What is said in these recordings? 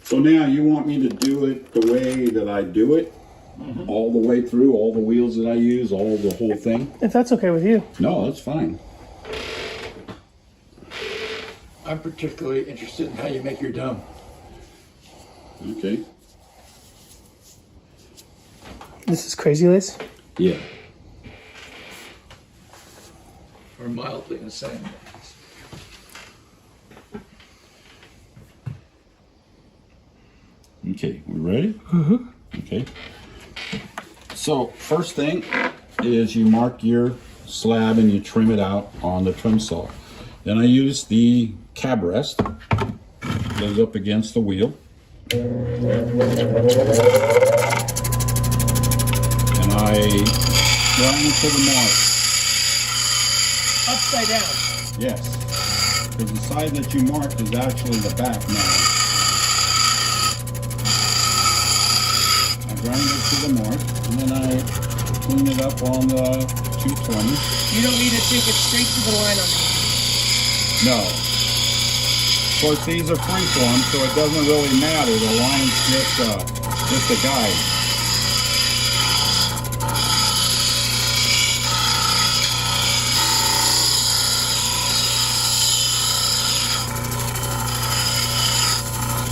So now you want me to do it the way that I do it? All the way through, all the wheels that I use, the whole thing? If that's okay with you. No, that's fine. I'm particularly interested in how you make your dome. Okay. This is Crazy Lace. Yeah. Or mildly insane. Okay, we ready? Mm-hmm. Okay. So first thing is you mark your slab and you trim it out on the trim saw. Then I use the cab rest, goes up against the wheel. And I grind it to the mark. Upside down. Yes, because the side that you marked is actually the back now. I grind it to the mark, and then I clean it up on the 220. You don't need to take it straight to the line on me. No. Of course, these are freeform, so it doesn't really matter. The line's just a guide.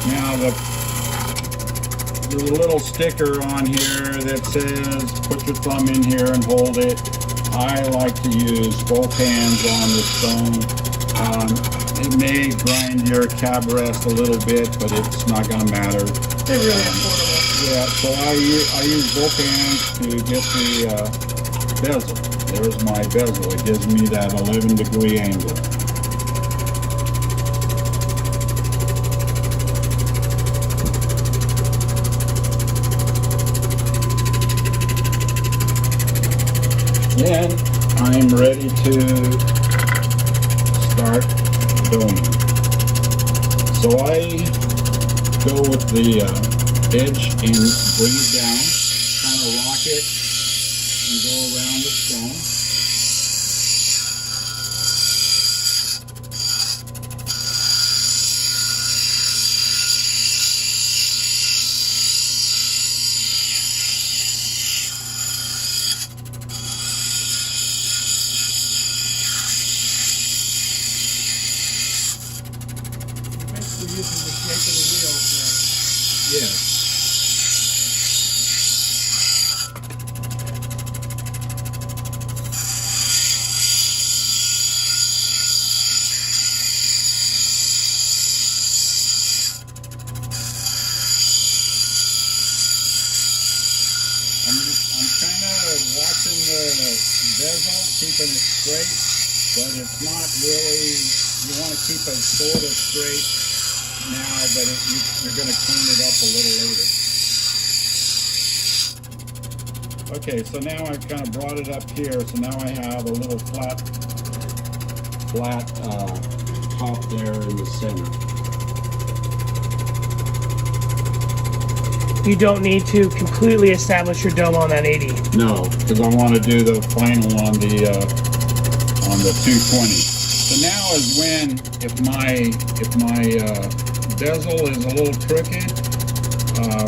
Now there's a little sticker on here that says put your thumb in here and hold it. I like to use both hands on the stone. It may grind your cab rest a little bit, but it's not going to matter. They're really affordable. Yeah, so I use both hands to get the bezel. There's my bezel. It gives me that 11-degree angle. Then I'm ready to start doming. So I go with the edge and bring it down, kind of rock it and go around the stone. We're using the shape of the wheel for Yes. I'm kind of watching the bezel, keeping it straight, but it's not really, you want to keep it sort of straight now, but you're going to clean it up a little later. Okay, so now I've kind of brought it up here, so now I have a little flat top there in the center. You don't need to completely establish your dome on that 80. No, because I want to do the final on the 220. So now is when, if my bezel is a little crooked,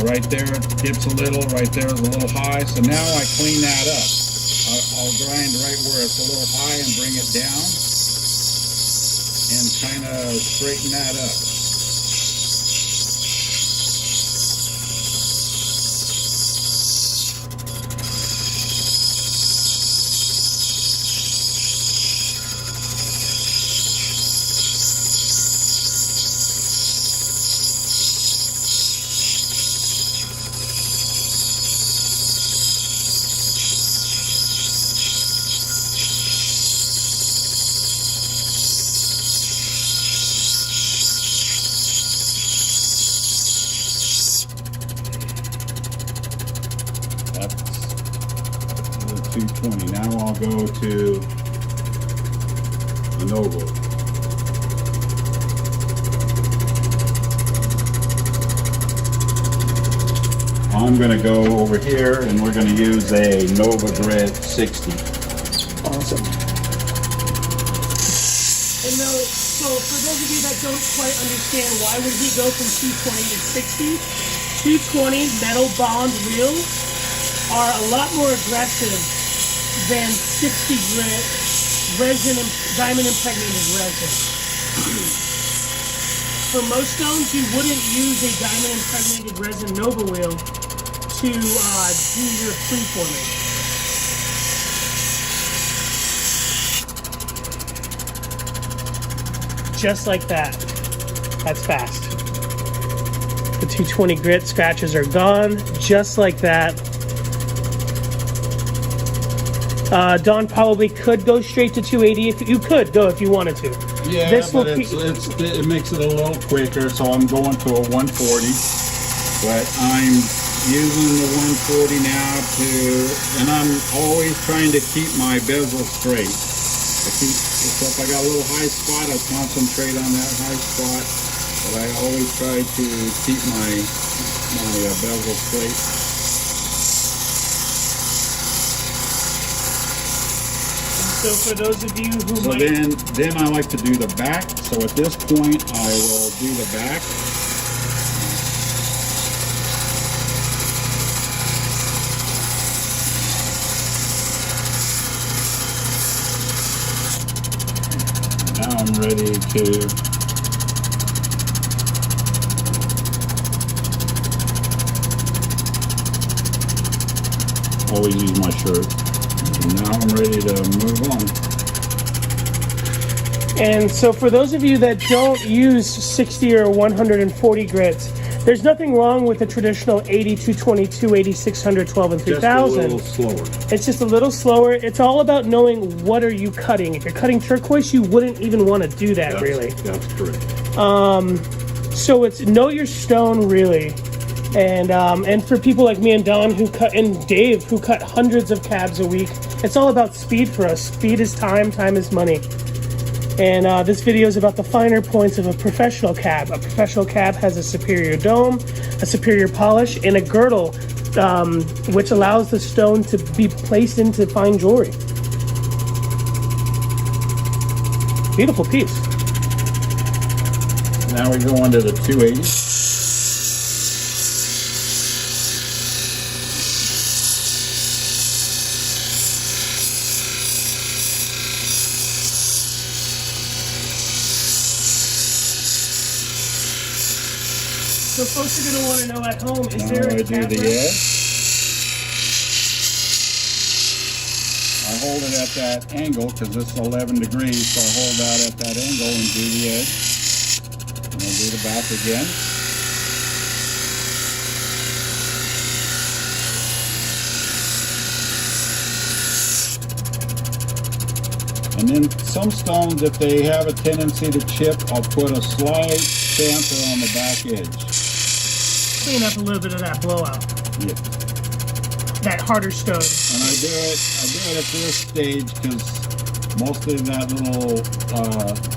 right there it dips a little, right there is a little high. So now I clean that up. I'll grind right where it's a little high and bring it down and kind of straighten that up. That's the 220. Now I'll go to an oval. I'm going to go over here and we're going to use a Nova Grid 60. Awesome. And now, So for those of you that don't quite understand, why would he go from 220 to 60? 220 metal bond wheels are a lot more aggressive than 60 grit resin, diamond impregnated resin. For most stones, you wouldn't use a diamond impregnated resin Nova wheel to do your freeforming. Just like that. That's fast. The 220 grit scratches are gone, just like that. Don probably could go straight to 280 if you could go if you wanted to. Yeah, this but it makes it a little quicker, so I'm going to a 140. But I'm using the 140 now and I'm always trying to keep my bezel straight. So if I got a little high spot, I concentrate on that high spot, but I always try to keep my bezel straight. So for those of you who then I like to do the back. So at this point, I will do the back. Now I'm ready to always use my shirt. And now I'm ready to move on. And so for those of you that don't use 60 or 140 grits, there's nothing wrong with the traditional 80, 220, 280, 600, 12, and 3000. Just a little slower. It's just a little slower. It's all about knowing what are you cutting. If you're cutting turquoise, you wouldn't even want to do that, really. That's correct. So it's know your stone, really. And for people like me and Don and Dave who cut hundreds of cabs a week, it's all about speed for us. Speed is time, time is money. And this video is about the finer points of a professional cab. A professional cab has a superior dome, a superior polish, and a girdle, which allows the stone to be placed into fine jewelry. Beautiful piece. Now we go into the 280. So folks are going to want to know at home, is Now there a I do cab the rack? edge. I hold it at that angle because it's 11 degrees, so I hold that at that angle and do the edge. And I'll do the back again. And then some stones, if they have a tendency to chip, I'll put a slight chamfer on the back edge. Clean up a little bit of that blowout. Yeah. That harder stone. And I do it at this stage because most of that little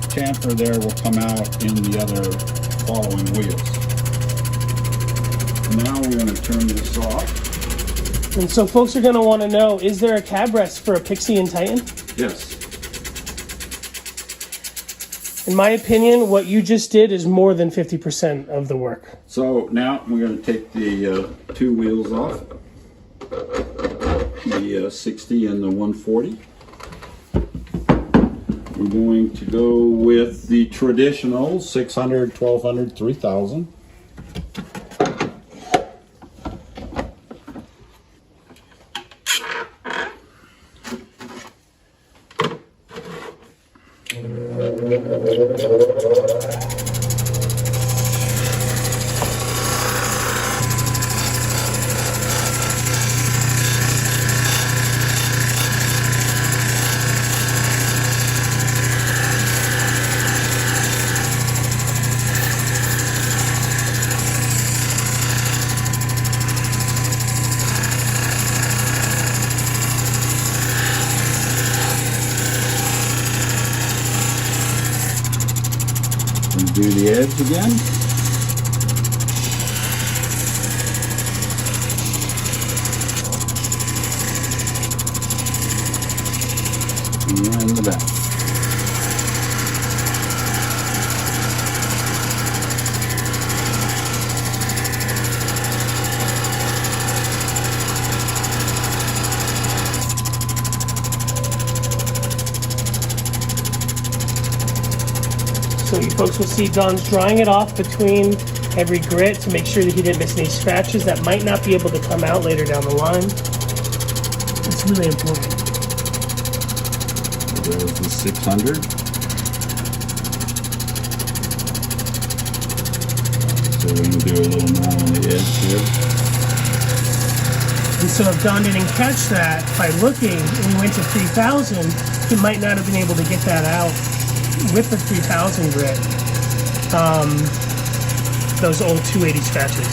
chamfer there will come out in the other following wheels. Now we're going to turn this off. And so folks are going to want to know, is there a cab rest for a Pixie and Titan? Yes. In my opinion, what you just did is more than 50% of the work. So now we're going to take the two wheels off. The 60 and the 140. We're going to go with the traditional 600, 1200, 3000. Do the edge again. And the back. You folks will see Don's drying it off between every grit to make sure that he didn't miss any scratches that might not be able to come out later down the line. It's really important. There's the 600. So we're going to do a little more on the edge here. And so if Don didn't catch that by looking and we went to 3000, he might not have been able to get that out with the 3000 grit. Those old 280 scratches,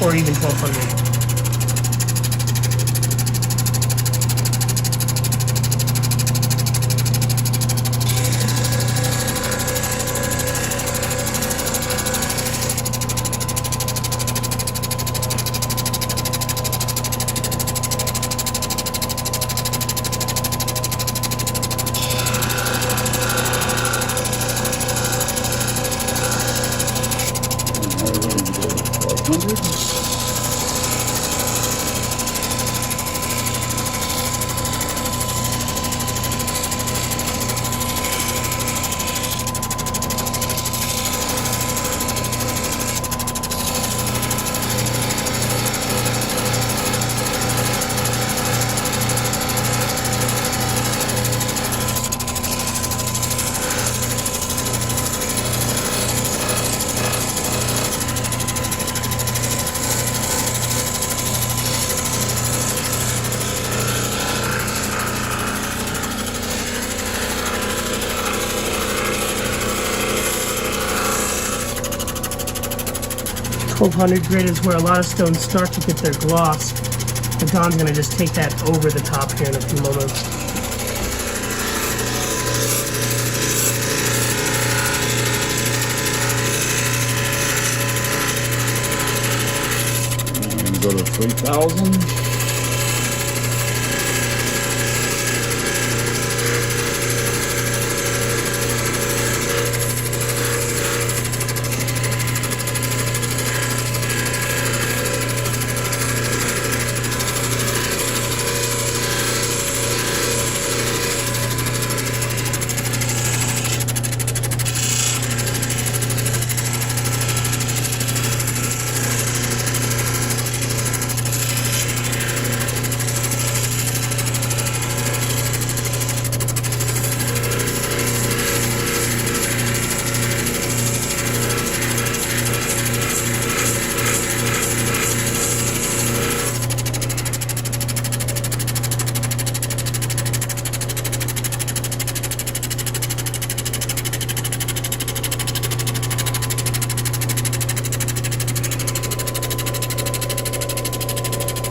or even 1200. 1200. $1,200 grit is where a lot of stones start to get their gloss. And Don's going to just take that over the top here in a few moments. I'm going to go to 3000.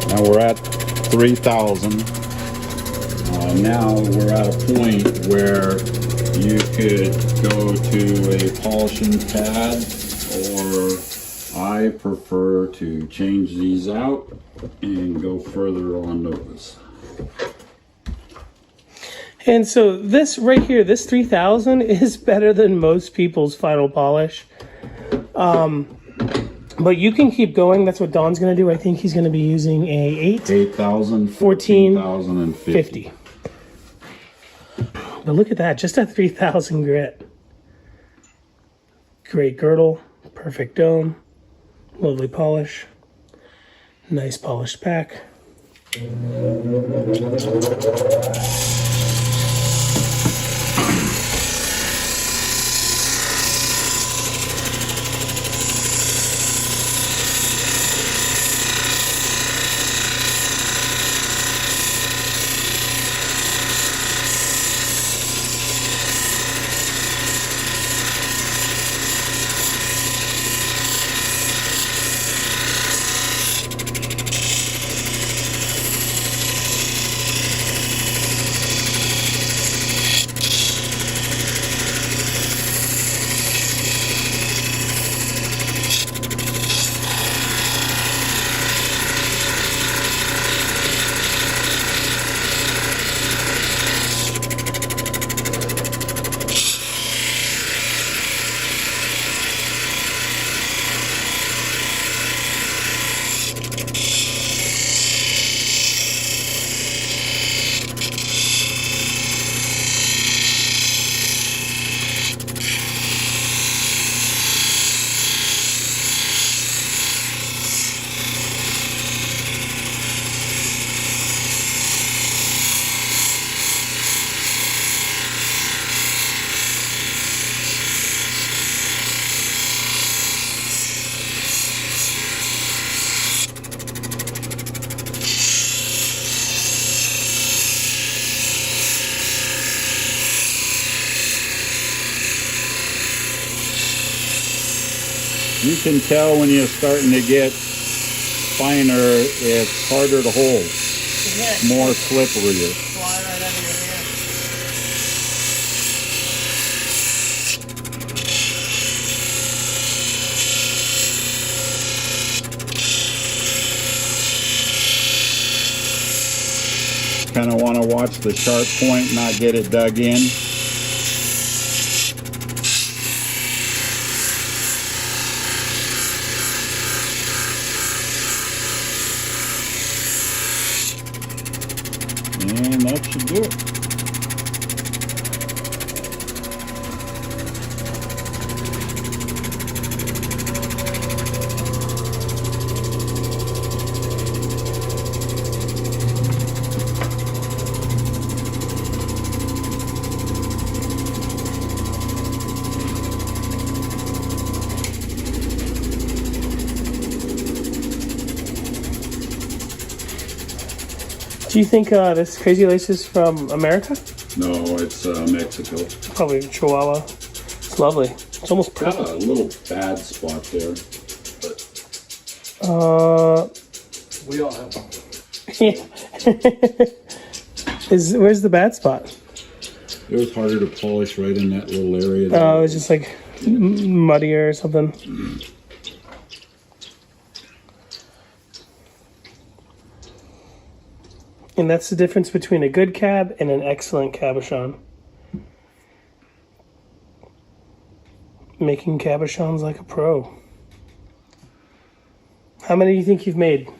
Now we're at 3000. Now we're at a point where you could go to a polishing pad, or I prefer to change these out and go further on those. And so this right here, this 3000 is better than most people's final polish. But you can keep going. That's what Don's going to do. I think he's going to be using a 8,000, 14,000, and 50. But look at that, just a 3000 grit. Great girdle, perfect dome, lovely polish, nice polished back. You can tell when you're starting to get finer, it's harder to hold, more slipperier. Fly right out of your hand. Kind of want to watch the sharp point, not get it dug in. And that should do it. Do you think this Crazy Lace is from America? No, it's Mexico. Probably Chihuahua. It's lovely. It's almost Got perfect. a little bad spot there. We all have one. Where's the bad spot? It was harder to polish right in that little area. Oh, it was just like muddier or something. And that's the difference between a good cab and an excellent cabochon. Making cabochons like a pro. How many do you think you've made?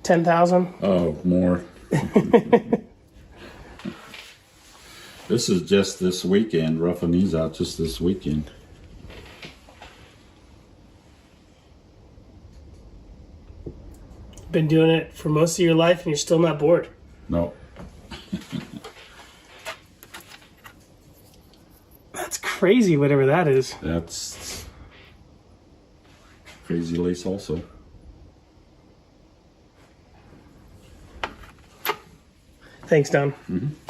10,000? Oh, more. This is just this weekend, roughing these out just this weekend. Been doing it for most of your life and you're still not bored. No. That's crazy, whatever that is. That's Crazy Lace also. Thanks, Don. Mm-hmm.